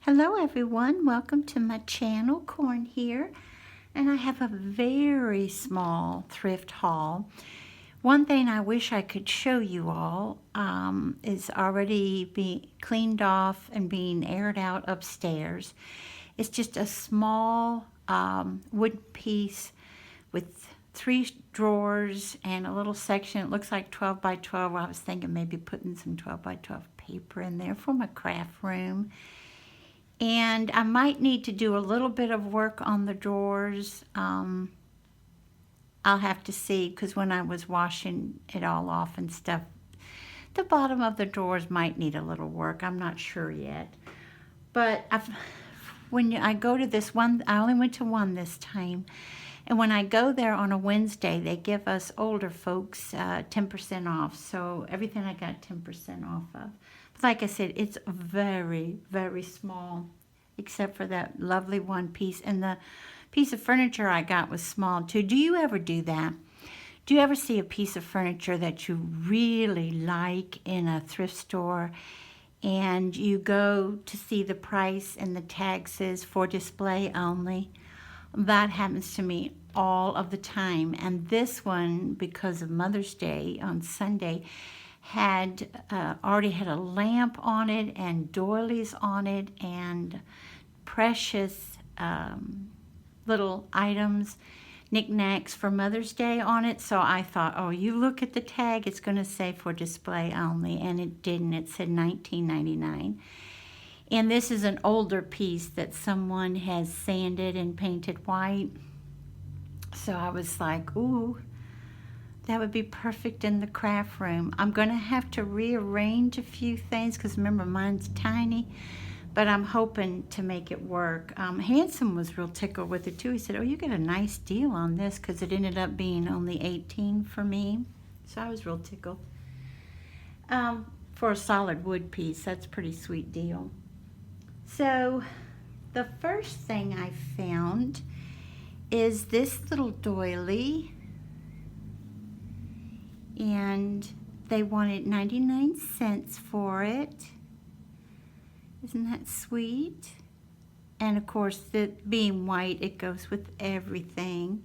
Hello everyone, welcome to my channel. Corn here, and I have a very small thrift haul. One thing I wish I could show you all is already being cleaned off and being aired out upstairs. It's just a small wood piece with 3 drawers and a little section. It looks like 12 by 12. I was thinking maybe putting some 12 by 12 paper in there for my craft room. And I might need to do a little bit of work on the drawers. I'll have to see, because when I was washing it all off and stuff, the bottom of the drawers might need a little work. I'm not sure yet. But when I go to this one, I only went to one this time. And when I go there on a Wednesday, they give us older folks 10% off. So everything I got 10% off of. But like I said, it's very, very small, except for that lovely one piece. And the piece of furniture I got was small too. Do you ever do that? Do you ever see a piece of furniture that you really like in a thrift store, and you go to see the price and the tag says for display only? That happens to me all of the time. And this one, because of Mother's Day on Sunday, had already had a lamp on it and doilies on it and precious little items, knickknacks for Mother's Day on it. So I thought, oh, you look at the tag, it's going to say for display only, and it didn't. It said $19.99. And this is an older piece that someone has sanded and painted white. So I was like, ooh, that would be perfect in the craft room. I'm going to have to rearrange a few things because remember, mine's tiny, but I'm hoping to make it work. Hanson was real tickled with it too. He said, oh, you got a nice deal on this, because it ended up being only $18 for me. So I was real tickled. For a solid wood piece, that's a pretty sweet deal. So the first thing I found is this little doily, and they wanted 99 cents for it. Isn't that sweet? And of course, being white, it goes with everything.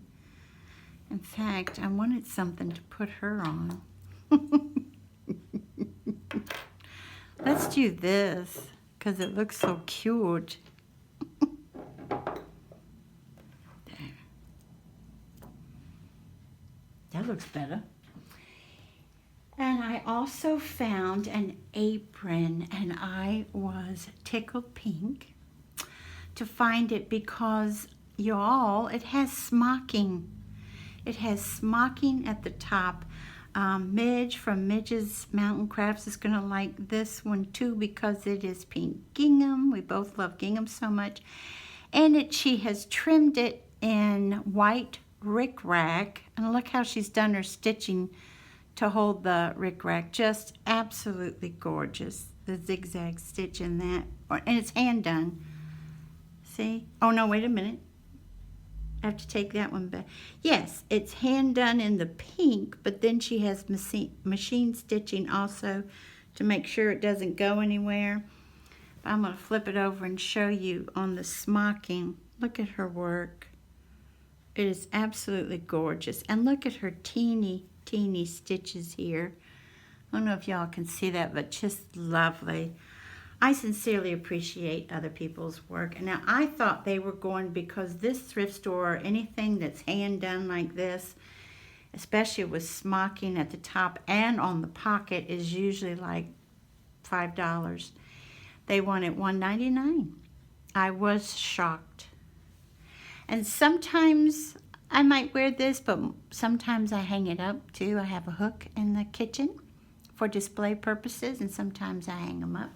In fact, I wanted something to put her on. Let's do this, because it looks so cute. There. That looks better. And I also found an apron, and I was tickled pink to find it because, y'all, it has smocking. It has smocking at the top. Midge from Midge's Mountain Crafts is going to like this one too, because it is pink gingham. We both love gingham so much. And she has trimmed it in white rickrack. And look how she's done her stitching to hold the rickrack. Just absolutely gorgeous. The zigzag stitch in that. And it's hand done. See? Oh no, wait a minute. I have to take that one back. Yes, it's hand done in the pink, but then she has machine stitching also to make sure it doesn't go anywhere. But I'm going to flip it over and show you on the smocking. Look at her work. It is absolutely gorgeous. And look at her teeny stitches here. I don't know if y'all can see that, but just lovely. I sincerely appreciate other people's work. And now I thought they were going, because this thrift store, anything that's hand done like this, especially with smocking at the top and on the pocket, is usually like $5. They wanted $1.99. I was shocked. And sometimes I might wear this, but sometimes I hang it up too. I have a hook in the kitchen for display purposes, and sometimes I hang them up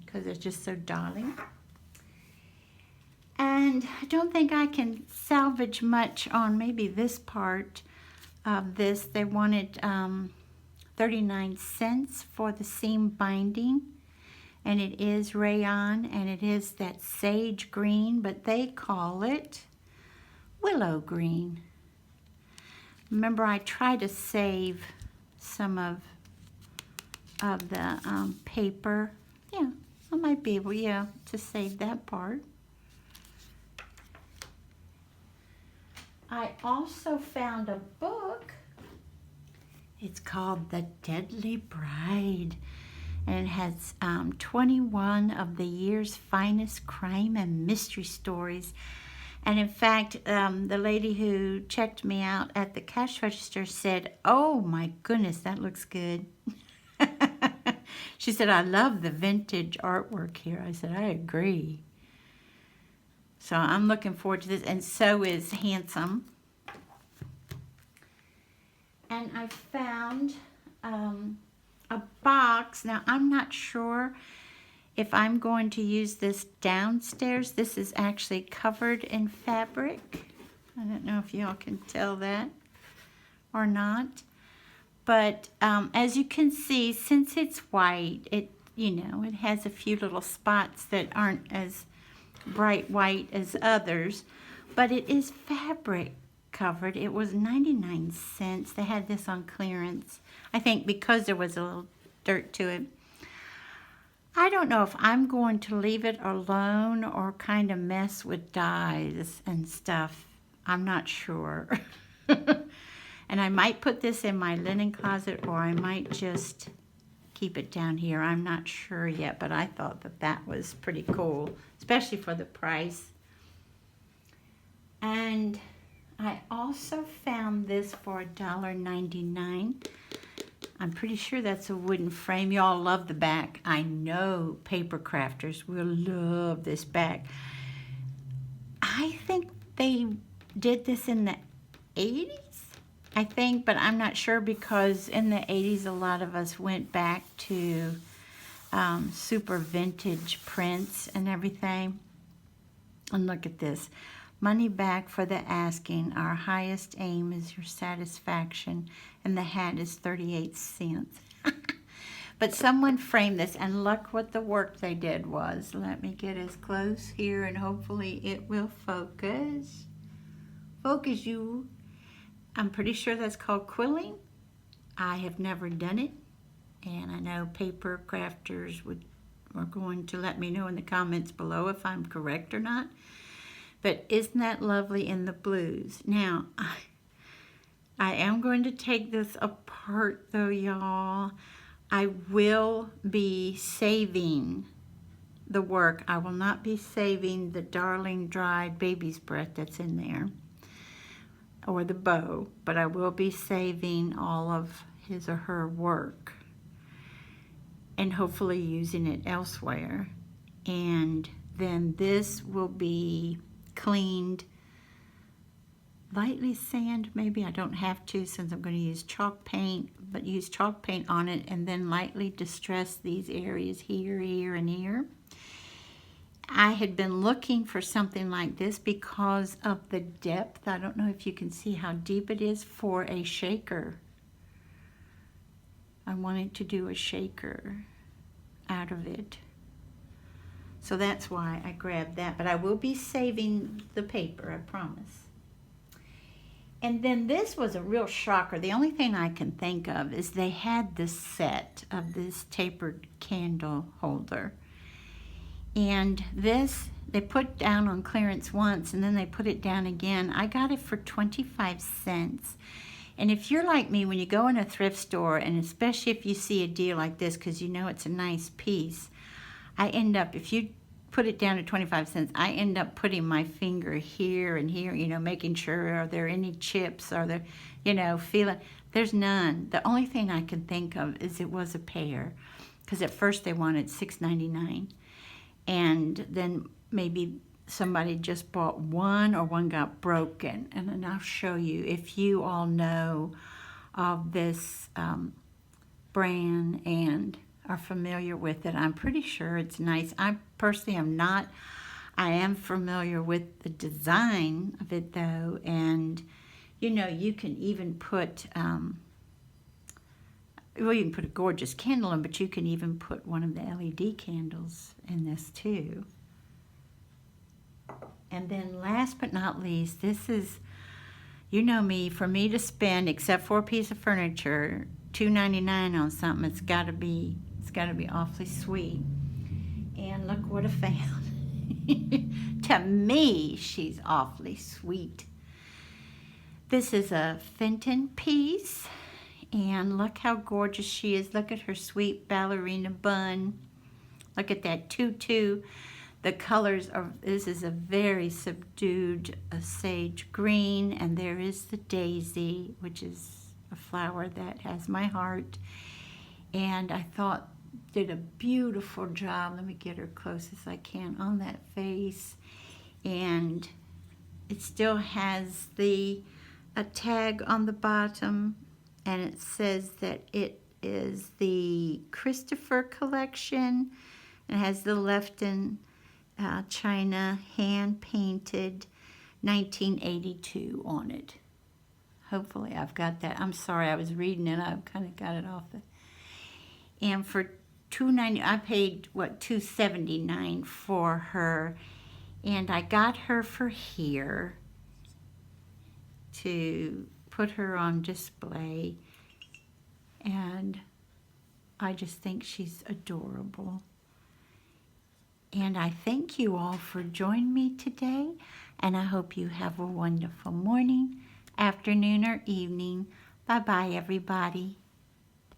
because they're just so darling. And I don't think I can salvage much on maybe this part of this. They wanted 39 cents for the seam binding, and it is rayon, and it is that sage green, but they call it willow green. Remember, I try to save some of the paper. Yeah, I might be able, yeah, to save that part. I also found a book. It's called The Deadly Bride, and it has 21 of the year's finest crime and mystery stories. And in fact, the lady who checked me out at the cash register said, "Oh my goodness, that looks good." She said, "I love the vintage artwork here." I said, "I agree." So I'm looking forward to this, and so is Handsome. And I found a box. Now, I'm not sure if I'm going to use this downstairs. This is actually covered in fabric. I don't know if y'all can tell that or not. But as you can see, since it's white, it has a few little spots that aren't as bright white as others, but it is fabric covered. It was 99 cents. They had this on clearance, I think, because there was a little dirt to it. I don't know if I'm going to leave it alone or kind of mess with dyes and stuff. I'm not sure. And I might put this in my linen closet, or I might just keep it down here. I'm not sure yet, but I thought that was pretty cool, especially for the price. And I also found this for $1.99. I'm pretty sure that's a wooden frame. Y'all love the back. I know paper crafters will love this back. I think they did this in the 80s, I think, but I'm not sure, because in the 80s a lot of us went back to super vintage prints and everything. And look at this. Money back for the asking. Our highest aim is your satisfaction. And the hat is 38 cents. But someone framed this, and look what the work they did was. Let me get as close here, and hopefully it will focus. Focus, you. I'm pretty sure that's called quilling. I have never done it, and I know paper crafters are going to let me know in the comments below if I'm correct or not. But isn't that lovely in the blues? Now, I am going to take this apart though, y'all. I will be saving the work. I will not be saving the darling dried baby's breath that's in there, or the bow, but I will be saving all of his or her work and hopefully using it elsewhere. And then this will be cleaned, lightly sand maybe. I don't have to, since I'm going to use chalk paint, but use chalk paint on it and then lightly distress these areas here, here, and here. I had been looking for something like this because of the depth. I don't know if you can see how deep it is for a shaker. I wanted to do a shaker out of it. So that's why I grabbed that. But I will be saving the paper, I promise. And then this was a real shocker. The only thing I can think of is they had this set of this tapered candle holder. And this, they put down on clearance once, and then they put it down again. I got it for 25 cents. And if you're like me, when you go in a thrift store, and especially if you see a deal like this, because you know it's a nice piece, I end up, if you put it down to 25 cents, I end up putting my finger here and here, making sure, are there any chips? Are there, feeling, there's none. The only thing I can think of is it was a pair, because at first they wanted $6.99. And then maybe somebody just bought one, or one got broken. And then I'll show you, if you all know of this brand and are familiar with it. I'm pretty sure it's nice. I personally am not. I am familiar with the design of it though, and you can even put well, you can put a gorgeous candle in, but you can even put one of the LED candles in this too. And then last but not least, this is, me, for me to spend, except for a piece of furniture, $2.99 on something, it's got to be awfully sweet. look what I found. To me, she's awfully sweet. This is a Fenton piece, and look how gorgeous she is. Look at her sweet ballerina bun. Look at that tutu. The colors are, this is a very subdued sage green, and there is the daisy, which is a flower that has my heart. And I thought, did a beautiful job. Let me get her close as I can on that face. And it still has a tag on the bottom, and it says that it is the Christopher collection. It has the Lefton China hand-painted 1982 on it. Hopefully I've got that. I'm sorry, I was reading it. I've kind of got it off. And for $2.90, I paid, what, $2.79 for her. And I got her for here to put her on display. And I just think she's adorable. And I thank you all for joining me today, and I hope you have a wonderful morning, afternoon, or evening. Bye-bye, everybody.